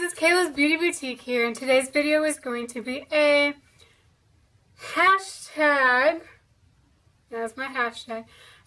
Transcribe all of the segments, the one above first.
it's Kayla's Beauty Boutique here, and today's video is going to be a hashtag, that's my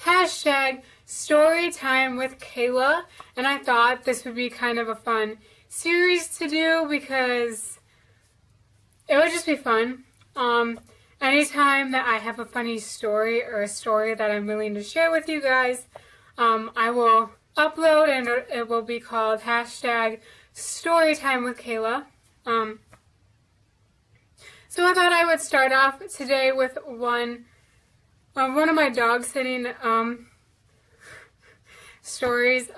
hashtag story time with Kayla, and I thought this would be kind of a fun series to do because it would just be fun. Anytime that I have a funny story or a story that I'm willing to share with you guys, I will upload and it will be called hashtag Storytime with Kayla. So I thought I would start off today with one of my dog sitting stories.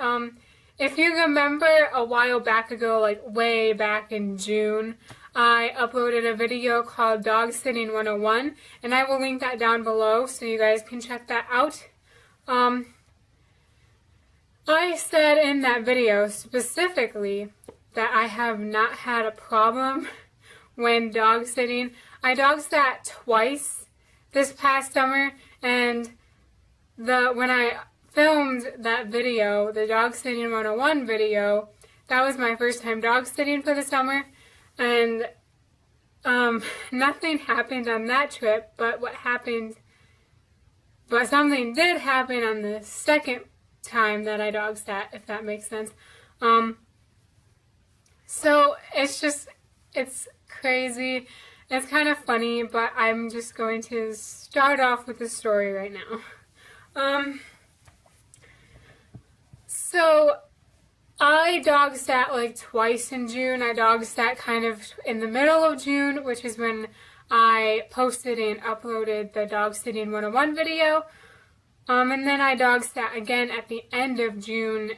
If you remember a while back ago, like way back in June, I uploaded a video called Dog Sitting 101, and I will link that down below so you guys can check that out. I said in that video specifically that I have not had a problem when dog sitting. I dog sat twice this past summer, and when I filmed that video, the Dog Sitting 101 video, that was my first time dog sitting for the summer, and nothing happened on that trip, but something did happen on the second time that I dog sat, if that makes sense. So it's crazy. It's kind of funny, but I'm just going to start off with the story right now. So I dog sat like twice in June. I dog sat kind of in the middle of June, which is when I posted and uploaded the Dog Sitting 101 video. And then I dog sat again at the end of June,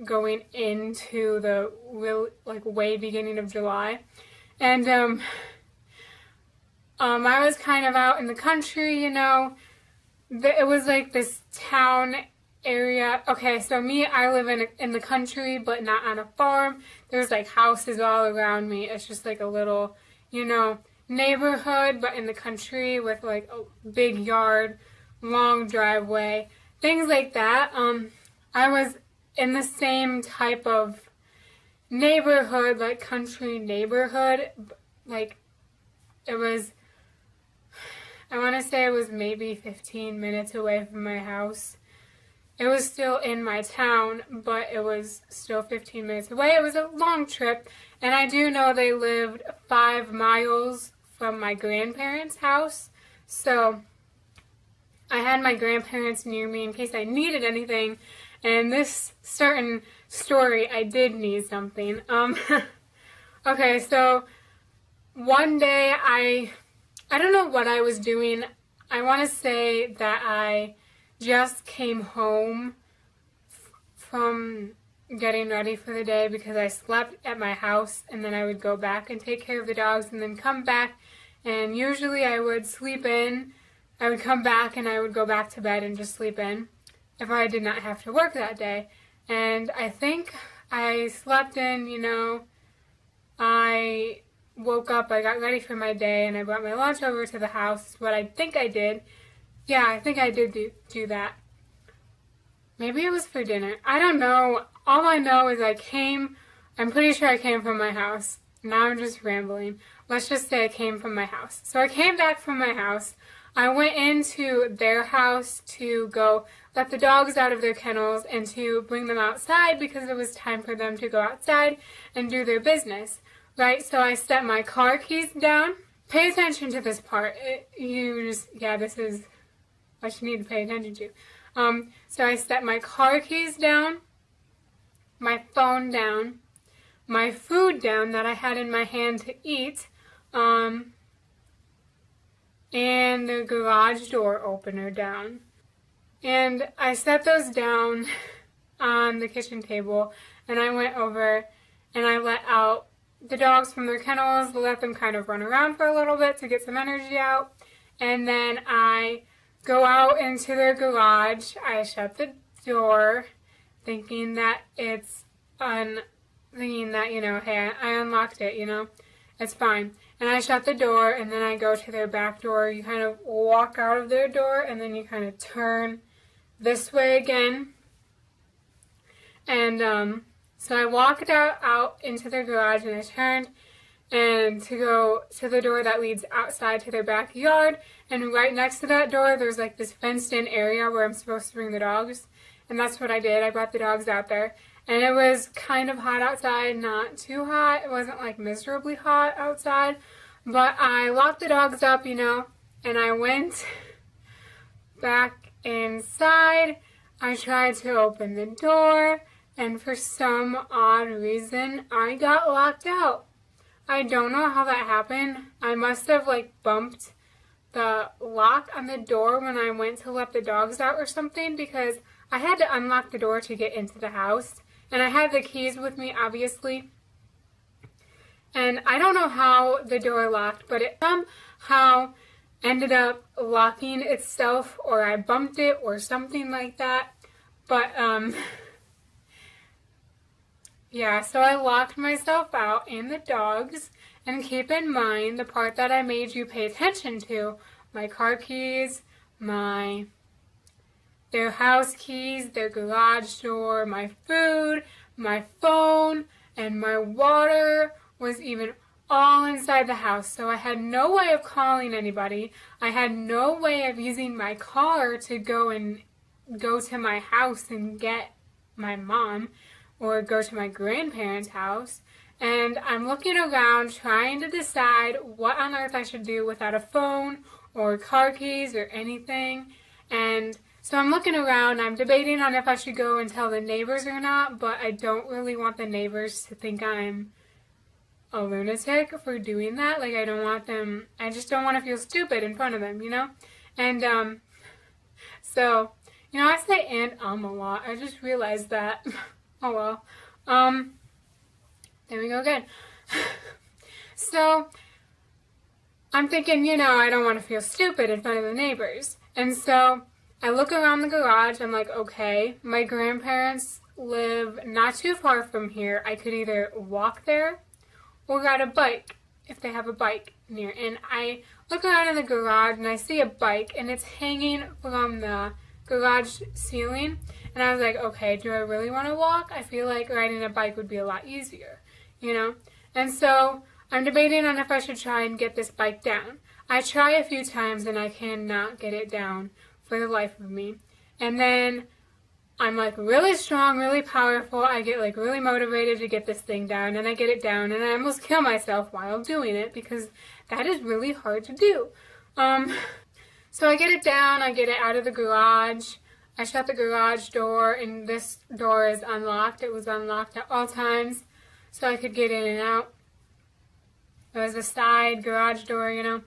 going into the way beginning of July. And I was kind of out in the country, you know. It was like this town area. Okay, so I live in the country, but not on a farm. There's like houses all around me. It's just like a little, you know, neighborhood, but in the country with like a big yard, long driveway, things like that. I was in the same type of neighborhood, like country neighborhood, like it was, I want to say it was maybe 15 minutes away from my house. It was still in my town, but it was still 15 minutes away. It was a long trip, and I do know they lived 5 miles from my grandparents' house, so I had my grandparents near me in case I needed anything, and this certain story, I did need something. Okay, so one day I don't know what I was doing. I want to say that I just came home from getting ready for the day because I slept at my house, and then I would go back and take care of the dogs and then come back, and usually I would sleep in. I would come back and I would go back to bed and just sleep in if I did not have to work that day. And I think I slept in, you know, I woke up, I got ready for my day, and I brought my lunch over to the house, what I think I did. Yeah, I think I did do that. Maybe it was for dinner. I don't know. All I know is I'm pretty sure I came from my house. Now I'm just rambling. Let's just say I came from my house. So I came back from my house. I went into their house to go let the dogs out of their kennels and to bring them outside because it was time for them to go outside and do their business, right? So I set my car keys down. Pay attention to this part. This is what you need to pay attention to. So I set my car keys down, my phone down, my food down that I had in my hand to eat, and the garage door opener down. And I set those down on the kitchen table, and I went over and I let out the dogs from their kennels, let them kind of run around for a little bit to get some energy out, and then I go out into their garage. I shut the door, thinking that you know, hey, I unlocked it, you know, it's fine. And I shut the door, and then I go to their back door. You kind of walk out of their door, and then you kind of turn this way again. And So I walked out into their garage and I turned and to go to the door that leads outside to their backyard. And right next to that door, there's like this fenced-in area where I'm supposed to bring the dogs. And that's what I did. I brought the dogs out there. And it was kind of hot outside, not too hot. It wasn't like miserably hot outside. But I locked the dogs up, you know, and I went back inside. I tried to open the door, and for some odd reason, I got locked out. I don't know how that happened. I must have like bumped the lock on the door when I went to let the dogs out or something, because I had to unlock the door to get into the house. And I had the keys with me, obviously. And I don't know how the door locked, but it somehow ended up locking itself, or I bumped it or something like that. But, yeah, so I locked myself out and the dogs. And keep in mind the part that I made you pay attention to. My car keys, their house keys, their garage door, my food, my phone, and my water was even all inside the house. So I had no way of calling anybody. I had no way of using my car to go to my house and get my mom or go to my grandparents' house. And I'm looking around trying to decide what on earth I should do without a phone or car keys or anything. And so I'm looking around, I'm debating on if I should go and tell the neighbors or not, but I don't really want the neighbors to think I'm a lunatic for doing that. Like, I just don't want to feel stupid in front of them, you know? And, so, you know, I say a lot. I just realized that. Oh, well. There we go again. So, I'm thinking, you know, I don't want to feel stupid in front of the neighbors. And so, I look around the garage, I'm like, okay, my grandparents live not too far from here. I could either walk there or ride a bike, if they have a bike near. And I look around in the garage and I see a bike and it's hanging from the garage ceiling. And I was like, okay, do I really want to walk? I feel like riding a bike would be a lot easier, you know? And so I'm debating on if I should try and get this bike down. I try a few times and I cannot get it down for the life of me. And then I'm like really strong, really powerful. I get like really motivated to get this thing down, and I get it down, and I almost kill myself while doing it because that is really hard to do. So I get it down, I get it out of the garage. I shut the garage door, and this door is unlocked. It was unlocked at all times so I could get in and out. It was a side garage door, you know.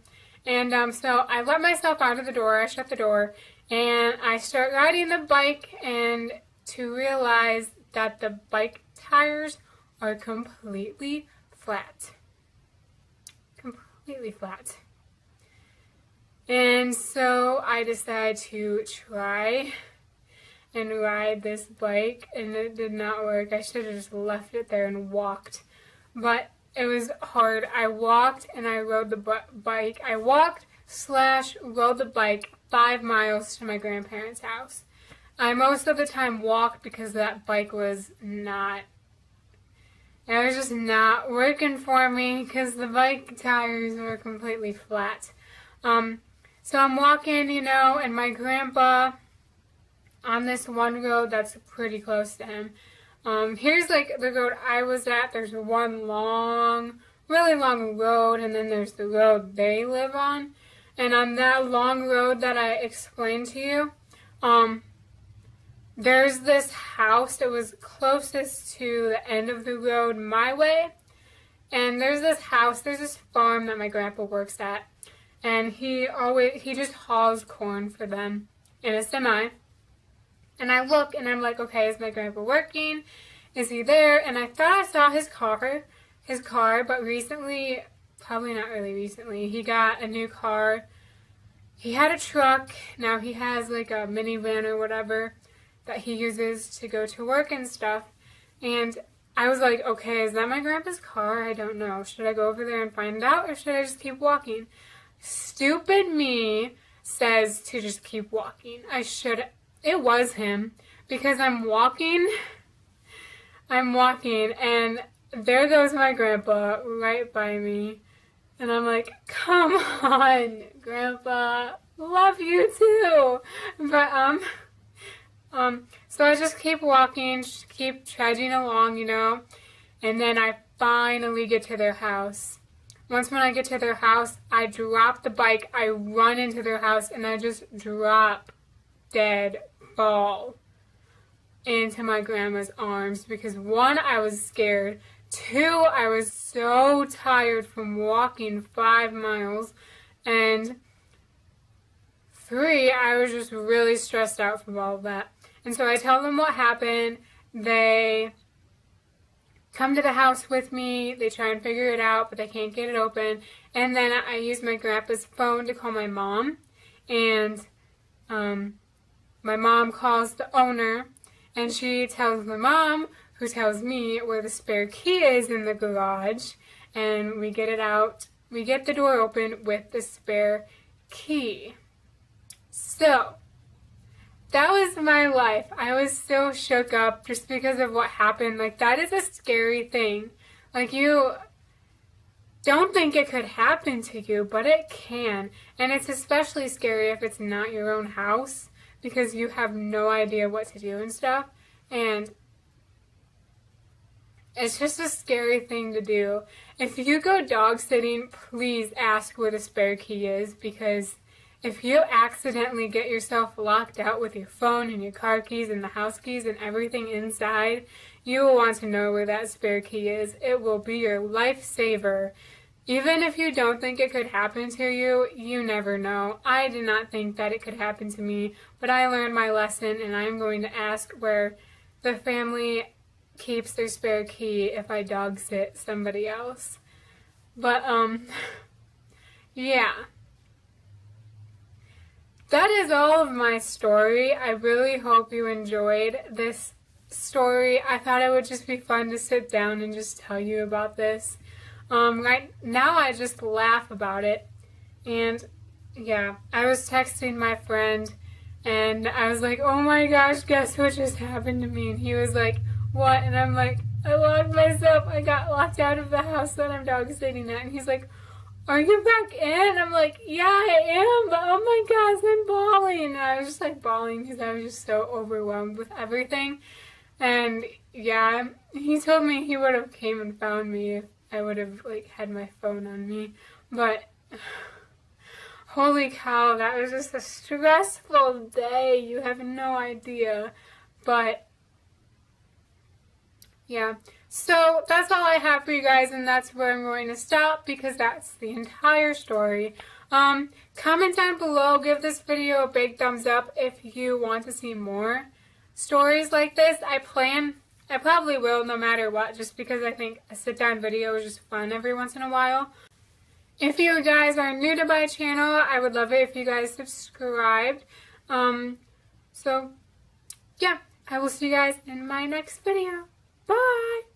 And so I let myself out of the door, I shut the door, and I start riding the bike, and to realize that the bike tires are completely flat. Completely flat. And so I decided to try and ride this bike, and it did not work. I should have just left it there and walked. But it was hard. I walked and I rode the bike. I walked/rode the bike 5 miles to my grandparents' house. I most of the time walked because that bike was just not working for me because the bike tires were completely flat. So I'm walking, you know, and my grandpa on this one road that's pretty close to him. Here's like the road I was at. There's one really long road, and then there's the road they live on. And on that long road that I explained to you, there's this house that was closest to the end of the road my way. And there's this farm that my grandpa works at. And he just hauls corn for them in a semi. And I look and I'm like, okay, is my grandpa working? Is he there? And I thought I saw his car, but recently, probably not really recently, he got a new car. He had a truck. Now he has like a minivan or whatever that he uses to go to work and stuff. And I was like, okay, is that my grandpa's car? I don't know. Should I go over there and find out, or should I just keep walking? Stupid me says to just keep walking. It was him, because I'm walking I'm walking, and there goes my grandpa right by me. And I'm like, come on, Grandpa, love you too. But, so I just keep walking, just keep trudging along, you know, and then I finally get to their house. When I get to their house, I drop the bike, I run into their house, and I just drop dead, fall into my grandma's arms because 1, I was scared. 2, I was so tired from walking 5 miles. And 3, I was just really stressed out from all of that. And so I tell them what happened. They come to the house with me. They try and figure it out, but they can't get it open. And then I use my grandpa's phone to call my mom. And my mom calls the owner. And she tells my mom, who tells me where the spare key is in the garage, and we get it out. We get the door open with the spare key. So, that was my life. I was so shook up just because of what happened. Like, that is a scary thing. Like, you don't think it could happen to you, but it can. And it's especially scary if it's not your own house, because you have no idea what to do and stuff. And it's just a scary thing to do. If you go dog sitting, please ask where the spare key is, because if you accidentally get yourself locked out with your phone and your car keys and the house keys and everything inside, you will want to know where that spare key is. It will be your lifesaver. Even if you don't think it could happen to you, you never know. I did not think that it could happen to me, but I learned my lesson, and I'm going to ask where the family keeps their spare key if I dog sit somebody else. But, yeah. That is all of my story. I really hope you enjoyed this story. I thought it would just be fun to sit down and just tell you about this. Right now I just laugh about it. And, yeah, I was texting my friend, and I was like, oh my gosh, guess what just happened to me? And he was like, what? And I'm like, I locked myself. I got locked out of the house that I'm dog sitting at. And he's like, are you back in? I'm like, yeah, I am, but oh my gosh, I'm bawling. And I was just like bawling because I was just so overwhelmed with everything. And yeah, he told me he would have came and found me if I would have like had my phone on me. But holy cow, that was just a stressful day. You have no idea. But yeah, so that's all I have for you guys, and that's where I'm going to stop because that's the entire story. Comment down below, give this video a big thumbs up if you want to see more stories like this. I probably will no matter what, just because I think a sit-down video is just fun every once in a while. If you guys are new to my channel, I would love it if you guys subscribed. So, yeah, I will see you guys in my next video. Bye!